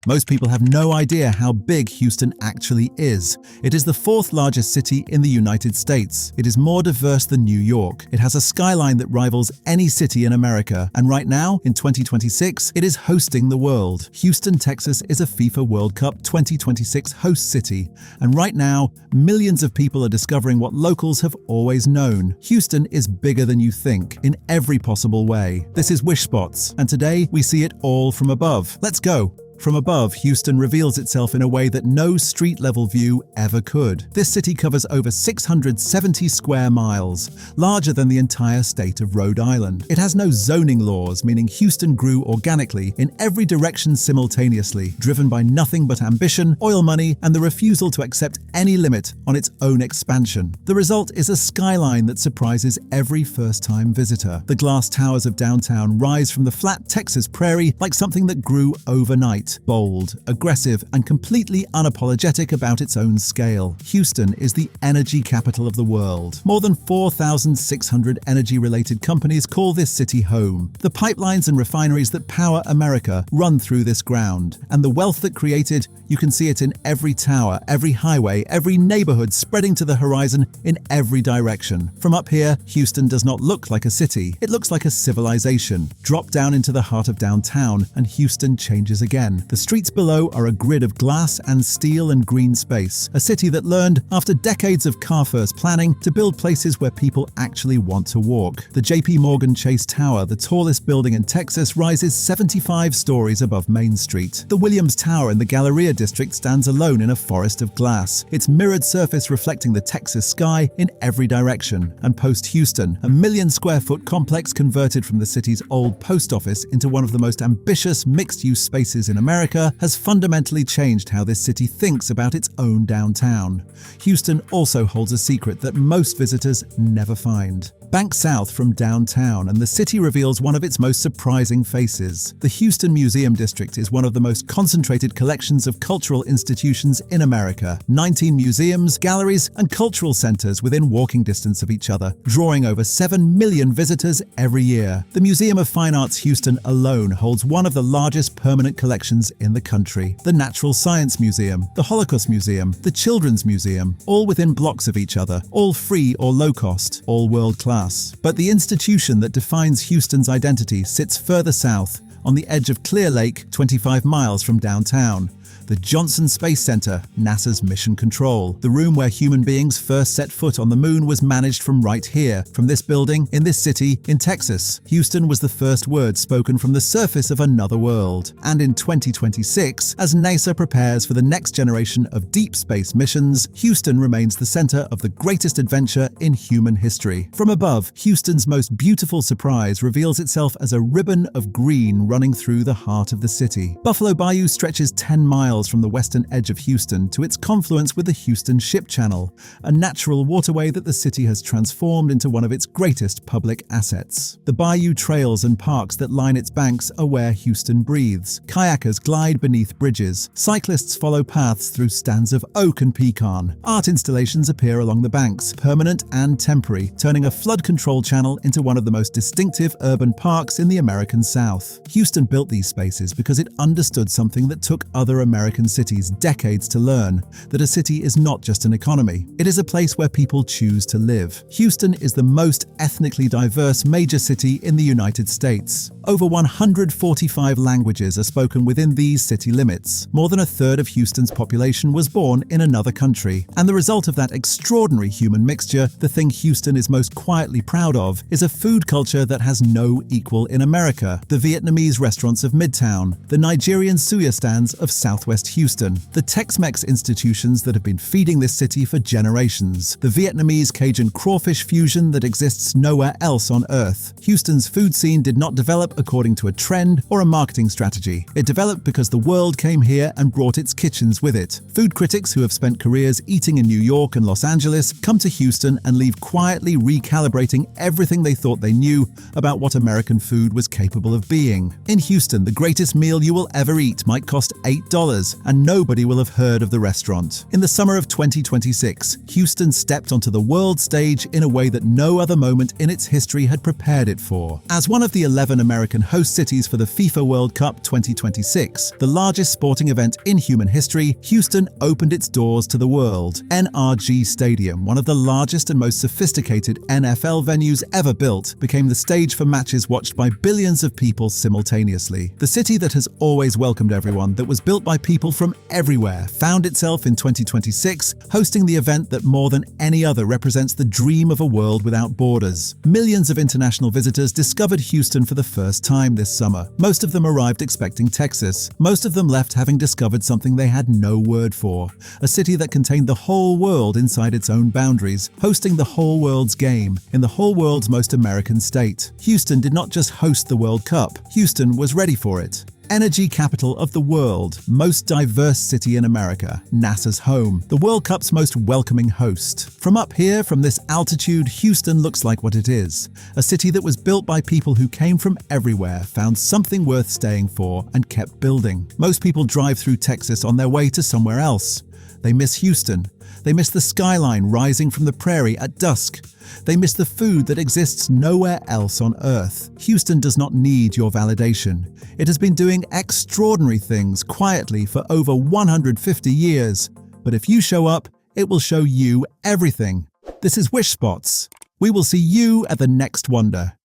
Most people have no idea how big Houston actually is. It is the fourth largest city in the United States. It is more diverse than New York. It has a skyline that rivals any city in America. And right now, in 2026, it is hosting the world. Houston, Texas is a FIFA World Cup 2026 host city. And right now, millions of people are discovering what locals have always known. Houston is bigger than you think, in every possible way. This is Wishspots, and today we see it all from above. Let's go. From above, Houston reveals itself in a way that no street-level view ever could. This city covers over 670 square miles, larger than the entire state of Rhode Island. It has no zoning laws, meaning Houston grew organically in every direction simultaneously, driven by nothing but ambition, oil money, and the refusal to accept any limit on its own expansion. The result is a skyline that surprises every first-time visitor. The glass towers of downtown rise from the flat Texas prairie like something that grew overnight. Bold, aggressive, and completely unapologetic about its own scale. Houston is the energy capital of the world. More than 4,600 energy-related companies call this city home. The pipelines and refineries that power America run through this ground. And the wealth that created, you can see it in every tower, every highway, every neighborhood spreading to the horizon in every direction. From up here, Houston does not look like a city. It looks like a civilization. Drop down into the heart of downtown, and Houston changes again. The streets below are a grid of glass and steel and green space, a city that learned, after decades of car-first planning, to build places where people actually want to walk. The JP Morgan Chase Tower, the tallest building in Texas, rises 75 stories above Main Street. The Williams Tower in the Galleria district stands alone in a forest of glass, its mirrored surface reflecting the Texas sky in every direction. And post-Houston, a 1 million-square-foot complex converted from the city's old post office into one of the most ambitious mixed-use spaces in America has fundamentally changed how this city thinks about its own downtown. Houston also holds a secret that most visitors never find. Bank south from downtown, and the city reveals one of its most surprising faces. The Houston Museum District is one of the most concentrated collections of cultural institutions in America. 19 museums, galleries, and cultural centers within walking distance of each other, drawing over 7 million visitors every year. The Museum of Fine Arts Houston alone holds one of the largest permanent collections in the country. The Natural Science Museum, the Holocaust Museum, the Children's Museum, all within blocks of each other, all free or low cost, all world-class. But the institution that defines Houston's identity sits further south, on the edge of Clear Lake, 25 miles from downtown. The Johnson Space Center, NASA's mission control. The room where human beings first set foot on the moon was managed from right here, from this building, in this city, in Texas. Houston was the first word spoken from the surface of another world. And in 2026, as NASA prepares for the next generation of deep space missions, Houston remains the center of the greatest adventure in human history. From above, Houston's most beautiful surprise reveals itself as a ribbon of green running through the heart of the city. Buffalo Bayou stretches 10 miles from the western edge of Houston to its confluence with the Houston Ship Channel, a natural waterway that the city has transformed into one of its greatest public assets. The bayou trails and parks that line its banks are where Houston breathes. Kayakers glide beneath bridges. Cyclists follow paths through stands of oak and pecan. Art installations appear along the banks, permanent and temporary, turning a flood control channel into one of the most distinctive urban parks in the American South. Houston built these spaces because it understood something that took other American cities decades to learn, that a city is not just an economy. It is a place where people choose to live. Houston is the most ethnically diverse major city in the United States. Over 145 languages are spoken within these city limits. More than a third of Houston's population was born in another country. And the result of that extraordinary human mixture, the thing Houston is most quietly proud of, is a food culture that has no equal in America. The Vietnamese restaurants of Midtown, the Nigerian suya stands of Southwest Houston, the Tex-Mex institutions that have been feeding this city for generations, the Vietnamese Cajun crawfish fusion that exists nowhere else on Earth. Houston's food scene did not develop according to a trend or a marketing strategy. It developed because the world came here and brought its kitchens with it. Food critics who have spent careers eating in New York and Los Angeles come to Houston and leave quietly recalibrating everything they thought they knew about what American food was capable of being. In Houston, the greatest meal you will ever eat might cost $8, and nobody will have heard of the restaurant. In the summer of 2026, Houston stepped onto the world stage in a way that no other moment in its history had prepared it for. As one of the 11 American host cities for the FIFA World Cup 2026, the largest sporting event in human history, Houston opened its doors to the world. NRG Stadium, one of the largest and most sophisticated NFL venues ever built, became the stage for matches watched by billions of people simultaneously. The city that has always welcomed everyone, that was built by people from everywhere, found itself in 2026 hosting the event that more than any other represents the dream of a world without borders. Millions of international visitors discovered Houston for the first time this summer. Most of them arrived expecting Texas. Most of them left having discovered something they had no word for. A city that contained the whole world inside its own boundaries, hosting the whole world's game in the whole world's most American state. Houston did not just host the World Cup. Houston was ready for it. Energy capital of the world, most diverse city in America, NASA's home, the World Cup's most welcoming host. From up here, from this altitude, Houston looks like what it is. A city that was built by people who came from everywhere, found something worth staying for, and kept building. Most people drive through Texas on their way to somewhere else. They miss Houston. They miss the skyline rising from the prairie at dusk. They miss the food that exists nowhere else on Earth. Houston does not need your validation. It has been doing extraordinary things quietly for over 150 years. But if you show up, it will show you everything. This is Wishspots. We will see you at the next wonder.